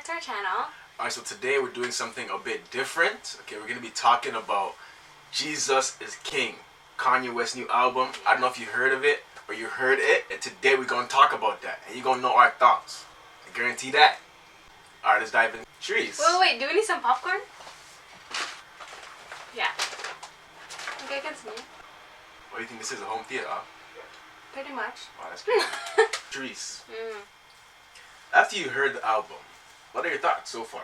back to our channel. Alright, so today we're doing something a bit different. Okay, we're going to be talking about Jesus is King, Kanye West's new album. I don't know if you heard of it or you heard it, and today we're going to talk about that. And you're going to know our thoughts. I guarantee that. Alright, let's dive in. Trees. Wait, do we need some popcorn? Yeah. Okay, continue. What do you think this is, a home theater? Pretty much. Wow, that's good. Trees. After you heard the album, what are your thoughts so far?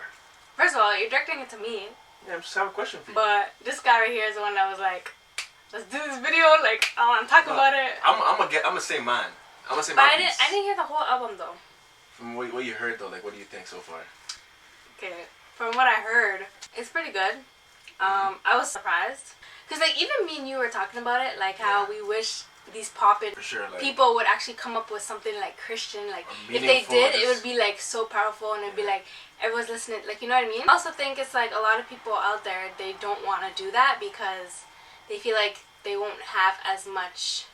First of all, you're directing it to me. Yeah, I just have a question for you. But this guy right here is the one that was like, let's do this video, like, I want to talk about it. I'm gonna say mine. I'm gonna say but my I piece. didn't hear the whole album though. From what you heard though, like what do you think so far? Okay, from what I heard, it's pretty good. I was surprised. Because like even me and you were talking about it, like how we wish these poppin' like, people would actually come up with something like Christian, like if they did, it would be like so powerful and it'd be like everyone's listening, like, you know what I mean? I also think it's like a lot of people out there, they don't want to do that because they feel like they won't have as much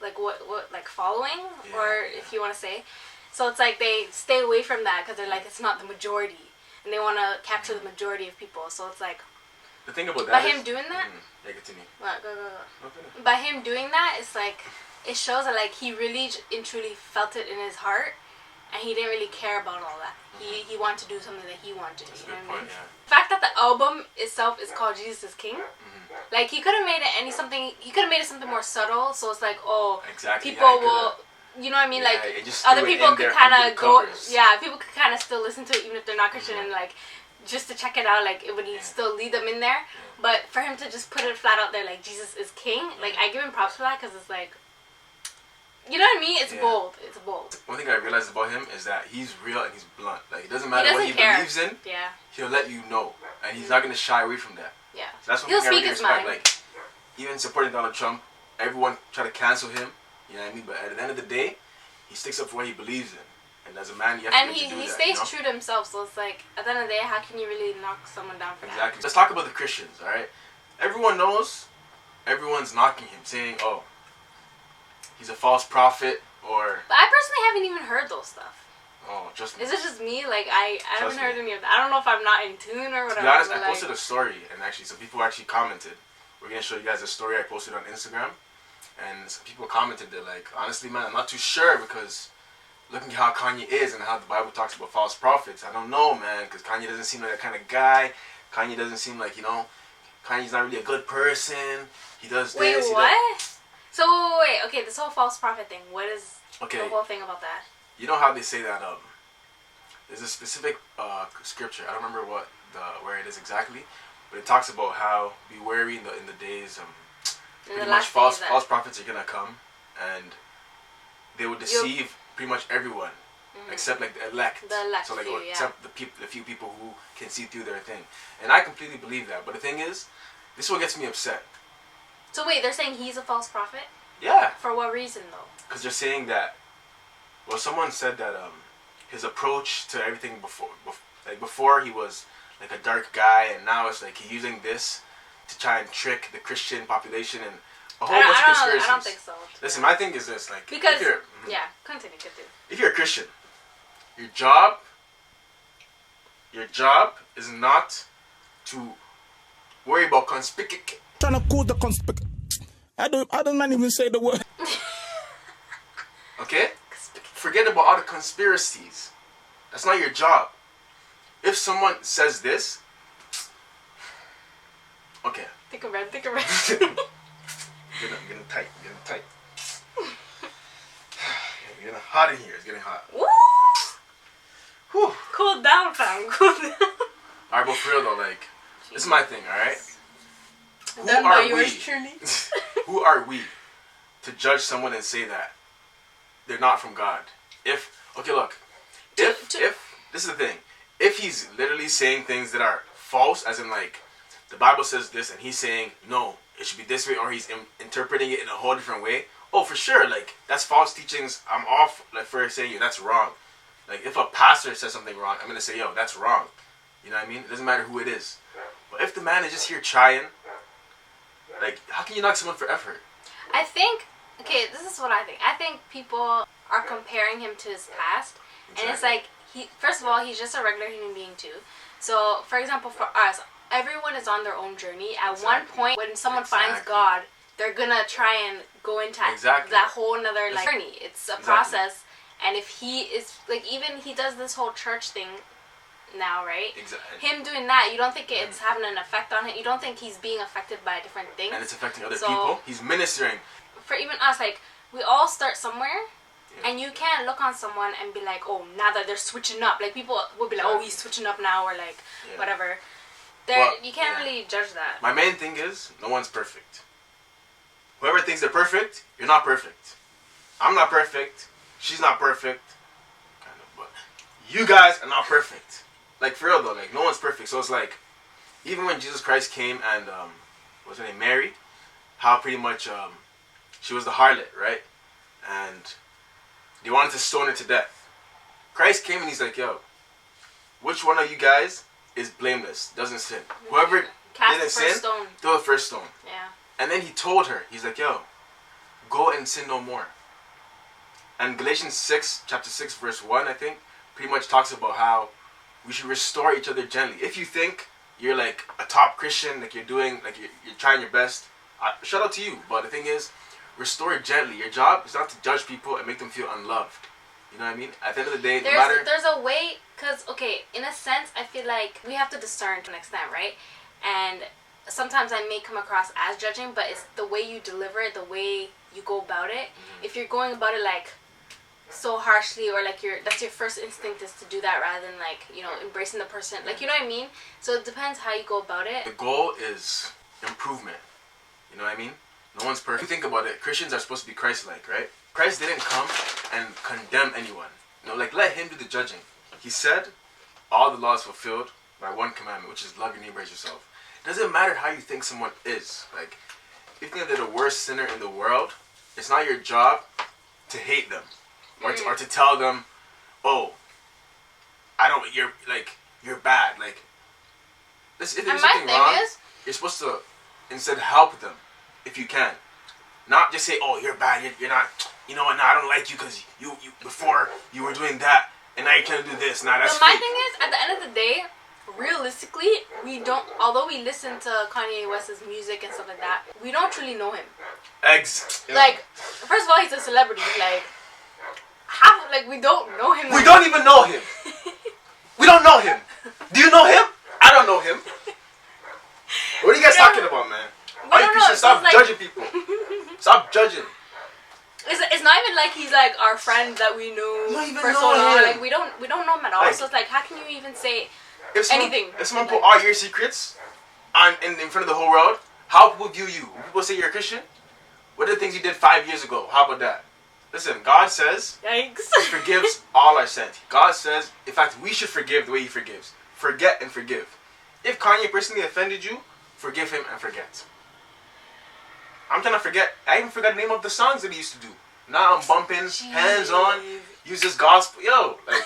like what like following or if you want to say. So it's like they stay away from that because they're like it's not the majority and they want to capture the majority of people. So it's like the thing about that by him doing that, yeah, continue. What? Go. By him doing that, it's like it shows that like he really and truly felt it in his heart, and he didn't really care about all that. He wanted to do something that he wanted to do. That's You know a good what I point, mean? yeah. The fact that the album itself is called Jesus is King, like he could have made it He could have made it something more subtle. So it's like, oh, people will. You know what I mean? Like other people could kind of go. Yeah, people could kind of still listen to it even if they're not Christian and like. Just to check it out, like it would still lead them in there, but for him to just put it flat out there, like Jesus is King, like I give him props for that because it's like, you know what I mean? It's bold. It's bold. One thing I realized about him is that he's real and he's blunt. Like it doesn't matter what he believes in. Yeah. He'll let you know, and he's not gonna shy away from that. Yeah. So that's one thing I really respect. Like even supporting Donald Trump, everyone try to cancel him. You know what I mean? But at the end of the day, he sticks up for what he believes in. And as a man, you have to do that. And he stays true to himself, so it's like, at the end of the day, how can you really knock someone down for that? Exactly. Let's talk about the Christians, alright? Everyone knows, everyone's knocking him, saying, oh, he's a false prophet, or... But I personally haven't even heard those stuff. Oh, just me. Is it just me? Like, I haven't heard any of that. I don't know if I'm not in tune or whatever. To be honest, I posted a story, and actually some people actually commented. We're going to show you guys a story I posted on Instagram, and some people commented, they're like, honestly, man, I'm not too sure, because... looking at how Kanye is and how the Bible talks about false prophets, I don't know, man, because Kanye doesn't seem like that kind of guy. Kanye doesn't seem like, you know, Kanye's not really a good person. He does this. Wait, what? So, wait, okay, this whole false prophet thing, what is the whole thing about that? You know how they say that, there's a specific scripture, I don't remember where it is exactly, but it talks about how be wary in the days, pretty much false prophets are going to come, and they will deceive pretty much everyone, except like the elect. So like except the few people who can see through their thing. And I completely believe that. But the thing is, this is what gets me upset. So wait, they're saying he's a false prophet? Yeah. For what reason though? Because they're saying that, well, someone said that his approach to everything before he was like a dark guy, and now it's like he's using this to try and trick the Christian population and a whole bunch of conspiracies. I don't think so. Listen, my thing is this, like, because continue. If you're a Christian, your job is not to worry about conspicuous. Trying to call the conspicuous. I don't even say the word. Okay? Forget about all the conspiracies. That's not your job. If someone says this, okay. Think of red. Getting tight. It's getting hot in here. It's getting hot. Woo! Whew. Cool down, fam. Cool down. Alright, but for real though, like, this is my thing, alright? Who are we to judge someone and say that they're not from God? If this is the thing, if he's literally saying things that are false, as in like, the Bible says this and he's saying, no, it should be this way, or he's interpreting it in a whole different way, oh, for sure, like, that's false teachings. I'm off, like, for saying, that's wrong. Like, if a pastor says something wrong, I'm going to say, yo, that's wrong. You know what I mean? It doesn't matter who it is. But if the man is just here trying, like, how can you knock someone for effort? I think, okay, this is what I think. I think people are comparing him to his past, and it's like, first of all, he's just a regular human being too. So, for example, for us, everyone is on their own journey. At one point, when someone finds God, they're gonna try and go into that whole another like journey. It's a process, and if he is like, even he does this whole church thing now, right? Exactly. Him doing that, you don't think it's having an effect on him? You don't think he's being affected by different things? And it's affecting other people. He's ministering. For even us, like, we all start somewhere. And you can't look on someone and be like, oh, now that they're switching up. Like, people will be like, oh, he's switching up now, or like, whatever. You can't really judge that. My main thing is, no one's perfect. Whoever thinks they're perfect, you're not perfect. I'm not perfect. She's not perfect. Kind of, but you guys are not perfect. Like, for real though, like, no one's perfect. So it's like, even when Jesus Christ came and, what's her name, Mary, how pretty much, she was the harlot, right? And they wanted to stone her to death. Christ came and he's like, yo, which one of you guys is blameless, doesn't sin? Whoever didn't sin, throw the first stone. Yeah. And then he told her, he's like, yo, go and sin no more. And Galatians 6, chapter 6, verse 1, I think, pretty much talks about how we should restore each other gently. If you think you're like a top Christian, like you're doing, like you're trying your best, shout out to you. But the thing is, restore gently. Your job is not to judge people and make them feel unloved. You know what I mean? At the end of the day, there's a way, because, okay, in a sense, I feel like we have to discern to an extent, right? And sometimes I may come across as judging, but it's the way you deliver it, the way you go about it. If you're going about it like so harshly, or like that's your first instinct is to do that rather than like, you know, embracing the person, like, you know what I mean? So it depends how you go about it. The goal is improvement. You know what I mean? No one's perfect. If you think about it, Christians are supposed to be Christ-like, right? Christ didn't come and condemn anyone. You know, like, let him do the judging. He said, all the laws fulfilled by one commandment, which is love your neighbor as yourself. It doesn't matter how you think someone is. Like, if you think they're the worst sinner in the world, it's not your job to hate them. Or to tell them, oh, you're bad. Like, if there's something wrong, you're supposed to instead help them. If you can. Not just say, oh, you're bad, you're not, you know what, no, I don't like you because you before you were doing that, and now you're trying to do this. Nah, that's fake. My thing is, at the end of the day, realistically, we don't, although we listen to Kanye West's music and stuff like that, we don't truly know him. Like, first of all, he's a celebrity. Like, we don't know him. We don't even know him. We don't know him. Do you know him? I don't know him. What are you guys talking about, man? All you should stop judging people. Stop judging. It's not even like he's like our friend that we knew for so long. Like we don't know him at all. Like, so it's like, how can you even say anything? If someone put all your secrets in front of the whole world, how people view you? People say you're a Christian. What are the things you did 5 years ago? How about that? Listen, God says He forgives all our sins. God says, in fact, we should forgive the way He forgives. Forget and forgive. If Kanye personally offended you, forgive him and forget. I'm trying to forget. I even forgot the name of the songs that he used to do. Now I'm bumping, hands on, use this gospel. Yo, like,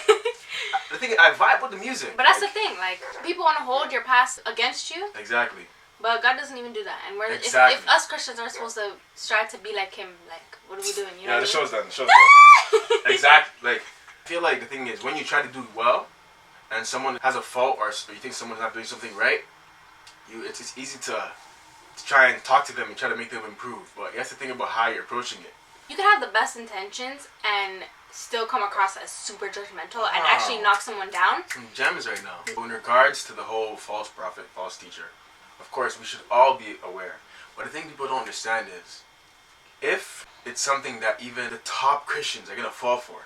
the thing is, I vibe with the music. But that's the thing. Like, people want to hold your past against you. Exactly. But God doesn't even do that. And we're if us Christians are supposed to strive to be like Him, like, what are we doing? You know the show's done. The show's done. Exactly. Like, I feel like the thing is, when you try to do well, and someone has a fault, or you think someone's not doing something right, it's easy to try and talk to them and try to make them improve. But you have to think about how you're approaching it. You can have the best intentions and still come across as super judgmental and actually knock someone down. Some gems right now. In regards to the whole false prophet, false teacher, of course, we should all be aware. But the thing people don't understand is, if it's something that even the top Christians are going to fall for,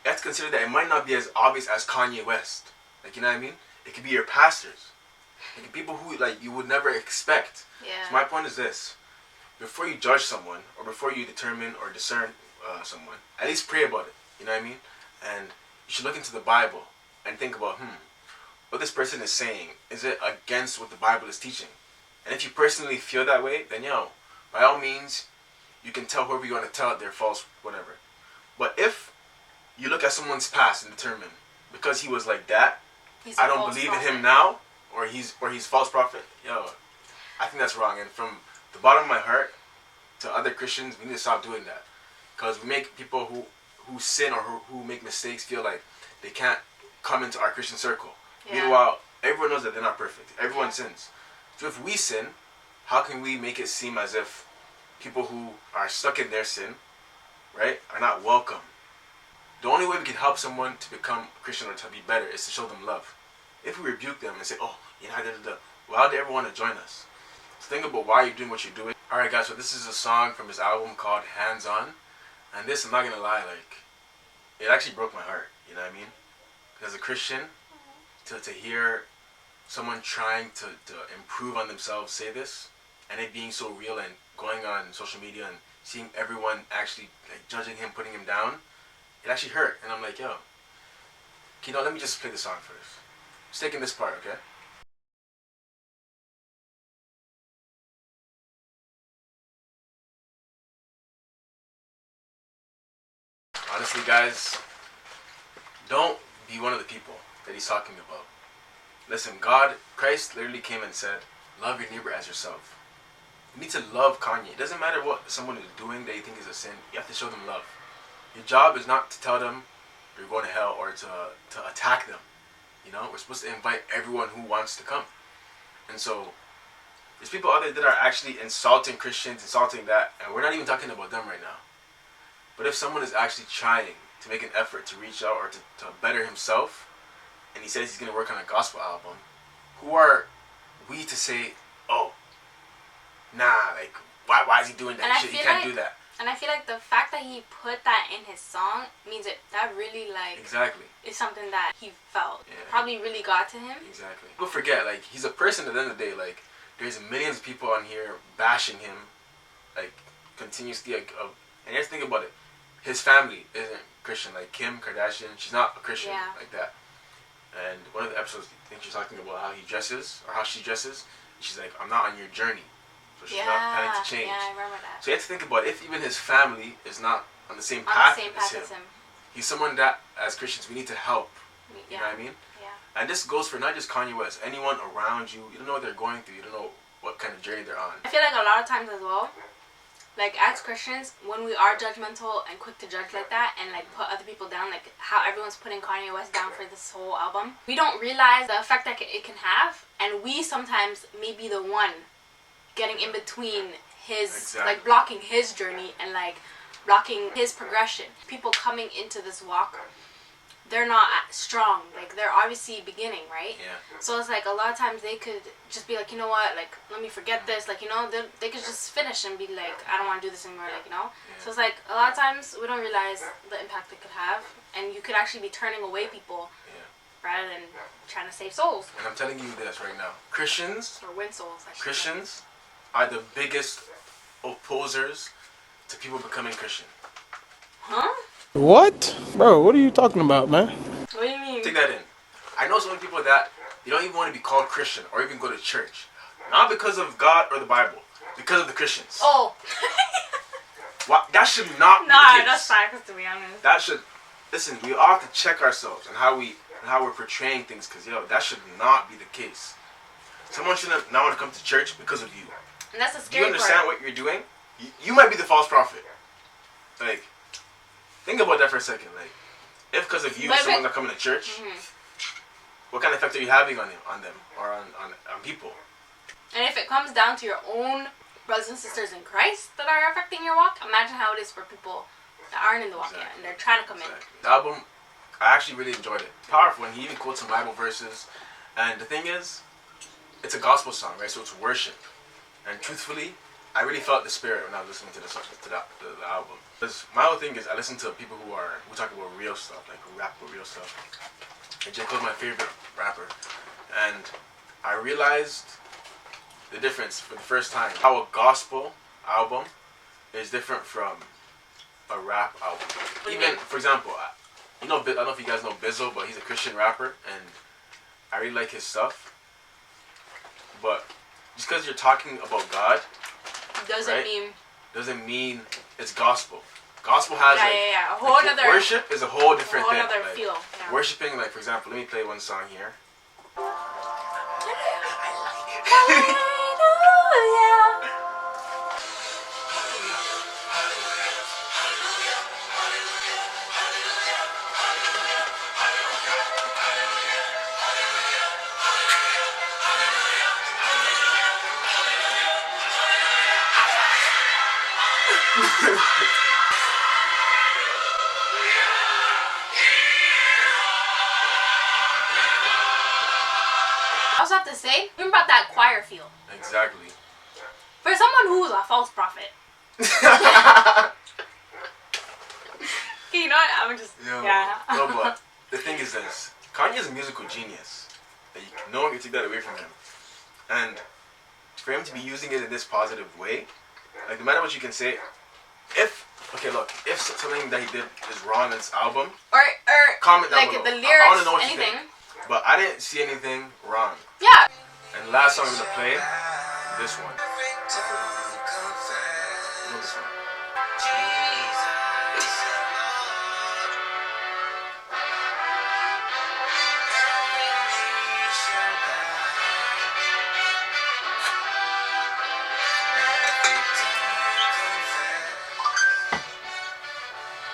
you have to consider that it might not be as obvious as Kanye West. Like, you know what I mean? It could be your pastors. Like, people who, like, you would never expect. Yeah. So my point is this. Before you judge someone, or before you determine or discern someone, at least pray about it. You know what I mean? And you should look into the Bible and think about, what this person is saying, is it against what the Bible is teaching? And if you personally feel that way, then by all means, you can tell whoever you want to tell they're false, whatever. But if you look at someone's past and determine, because he was like that, I don't believe in him now, or he's false prophet, I think that's wrong. And from the bottom of my heart, to other Christians, we need to stop doing that. Because we make people who who sin or who make mistakes feel like they can't come into our Christian circle. Yeah. Meanwhile, everyone knows that they're not perfect. Everyone sins. So if we sin, how can we make it seem as if people who are stuck in their sin, right, are not welcome? The only way we can help someone to become Christian or to be better is to show them love. If we rebuke them and say, oh, you know, why would they ever want to join us? So think about why you're doing what you're doing. Alright guys, so this is a song from his album called Hands On. And this, I'm not gonna lie, like, it actually broke my heart, you know what I mean? As a Christian, to hear someone trying to improve on themselves say this, and it being so real and going on social media and seeing everyone actually like judging him, putting him down, it actually hurt. And I'm like, yo, you know, let me just play the song first. Just taking this part, okay? Honestly, guys, don't be one of the people that he's talking about. Listen, Christ literally came and said, love your neighbor as yourself. You need to love Kanye. It doesn't matter what someone is doing that you think is a sin. You have to show them love. Your job is not to tell them you're going to hell or to attack them. You know, we're supposed to invite everyone who wants to come. And so, there's people out there that are actually insulting Christians, insulting that, and we're not even talking about them right now. But if someone is actually trying to make an effort to reach out or to better himself, and he says he's going to work on a gospel album, who are we to say, oh, nah, like, why is he doing that? He can't do that. And I feel like the fact that he put that in his song means that really, like, exactly, is something that he felt. Yeah. Probably really got to him. Exactly. Don't forget, like, he's a person at the end of the day. Like, there's millions of people on here bashing him, like, continuously. Like, and you have to think about it. His family isn't Christian. Like, Kim Kardashian, she's not a Christian like that. And one of the episodes, I think she's talking about how he dresses, or how she dresses. She's like, I'm not on your journey. So she's not planning to change. Yeah, I remember that. So you have to think about it. If even his family is not on the same path, as him, he's someone that, as Christians, we need to help. You know what I mean? Yeah. And this goes for not just Kanye West. Anyone around you, you don't know what they're going through. You don't know what kind of journey they're on. I feel like a lot of times as well, like as Christians, when we are judgmental and quick to judge like that and like put other people down, like how everyone's putting Kanye West down for this whole album, we don't realize the effect that it can have, and we sometimes may be the one getting in between his, like blocking his journey and like blocking his progression. People coming into this walk, they're not strong. Like, they're obviously beginning, right? Yeah. So it's like a lot of times they could just be like, you know what, like, let me forget this. Like, you know, they could just finish and be like, I don't want to do this anymore, like, you know? Yeah. So it's like a lot of times we don't realize the impact it could have, and you could actually be turning away people rather than trying to save souls. And I'm telling you this right now. Christians, or win souls, actually. Christians are the biggest opposers to people becoming Christian. Huh? What? Bro, what are you talking about, man? What do you mean? Take that in. I know so many people that they don't even want to be called Christian or even go to church. Not because of God or the Bible. Because of the Christians. Oh. That should not be the case. That's facts, to be honest. That should... Listen, we all have to check ourselves and how we're portraying things, because, that should not be the case. Someone should not want to come to church because of you. And that's the scary part. You understand what you're doing? You might be the false prophet. Like, think about that for a second. Like, if because of you, someone's not coming to church, what kind of effect are you having on them or on people? And if it comes down to your own brothers and sisters in Christ that are affecting your walk, imagine how it is for people that aren't in the walk yet and they're trying to come in. The album, I actually really enjoyed it. It's powerful, and he even quotes some Bible verses. And the thing is, it's a gospel song, right? So it's worship. And truthfully, I really felt the spirit when I was listening to the album. Because my whole thing is, I listen to people who talk about real stuff, like who rap about real stuff. And J. Cole's my favorite rapper. And I realized the difference for the first time. How a gospel album is different from a rap album. Even, for example, I don't know if you guys know 𝗙𝗶𝗱, but he's a Christian rapper, and I really like his stuff. But just because you're talking about God doesn't mean it's gospel. Gospel has a whole other worship is a whole different thing. Like, feel. Yeah. Worshiping, like, for example, let me play one song here. also have to say, even brought that choir feel. Exactly. For someone who's a false prophet. Okay, you know what? I'm just... Yeah. No, but the thing is this. Kanye is a musical genius. No one can take that away from him. And for him to be using it in this positive way, like no matter what you can say, if something that he did is wrong in this album, or comment down like below. The lyrics, I want to know what anything. you think. But I didn't see anything wrong. Yeah. And last song I'm gonna play, this one. You know this one.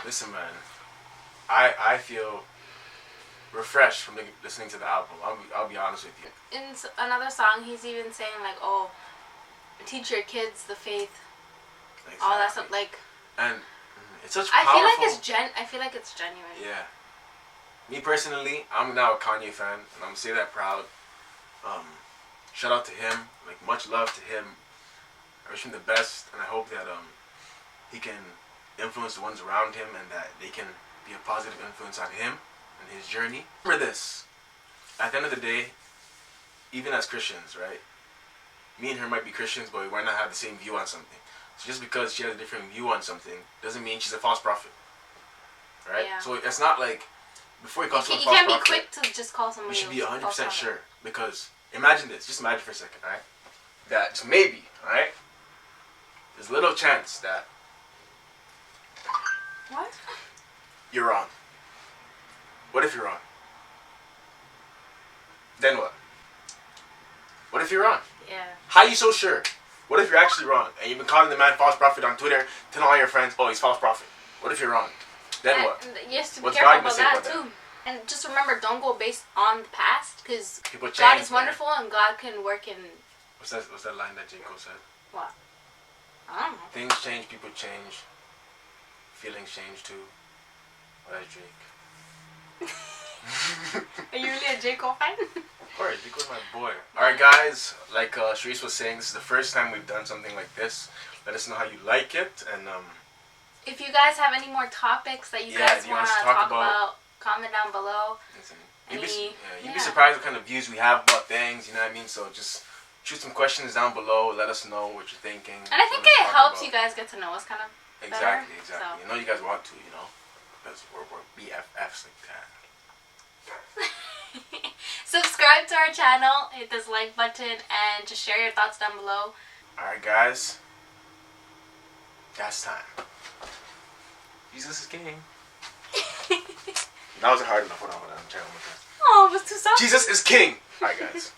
Listen, man, I feel refreshed from listening to the album. I'll be honest with you. In another song, he's even saying like, "Oh, teach your kids the faith." Exactly. All that stuff, like. And it's such powerful. I feel like it's genuine. Yeah. Me personally, I'm now a Kanye fan, and I'm gonna say that proud. Shout out to him. Like much love to him. I wish him the best, and I hope that he can influence the ones around him, and that they can be a positive influence on him and his journey. Remember this, at the end of the day, even as Christians, right, me and her might be Christians, but we might not have the same view on something. So just because she has a different view on something doesn't mean she's a false prophet, right? Yeah. So it's not like, before you call someone a false prophet, you can't be quick to just call someone. You should be 100% sure, because imagine this, just imagine for a second, right, that just maybe, right, there's a little chance that what? You're wrong. What if you're wrong? Then what? What if you're wrong? Yeah. How are you so sure? What if you're actually wrong? And you've been calling the man false prophet on Twitter, telling all your friends, oh, he's false prophet. What if you're wrong? Then what? Yes, to be careful about that too. And just remember, don't go based on the past, because God is wonderful and God can work in... What's that line that 𝗙𝘂𝘀𝗶 said? What? I don't know. Things change, people change. Feelings change too. What is Drake? Are you really a J. Cole fan? Of course, J. Cole's my boy. Alright guys, like 𝗕𝘂𝘀 was saying, this is the first time we've done something like this. Let us know how you like it, and if you guys have any more topics that you guys want to talk about, comment down below. Listen, you'd be surprised what kind of views we have about things, you know what I mean? So just shoot some questions down below, let us know what you're thinking. And I think it helps you guys get to know us kind of. Exactly. So. You know you guys want to, you know, because we're BFFs like that. Subscribe to our channel, hit this like button, and just share your thoughts down below. Alright guys, that's time. Jesus is king. That wasn't hard enough. Hold on. I'm trying one more time. Oh, it was too soft. Jesus is king. Alright guys.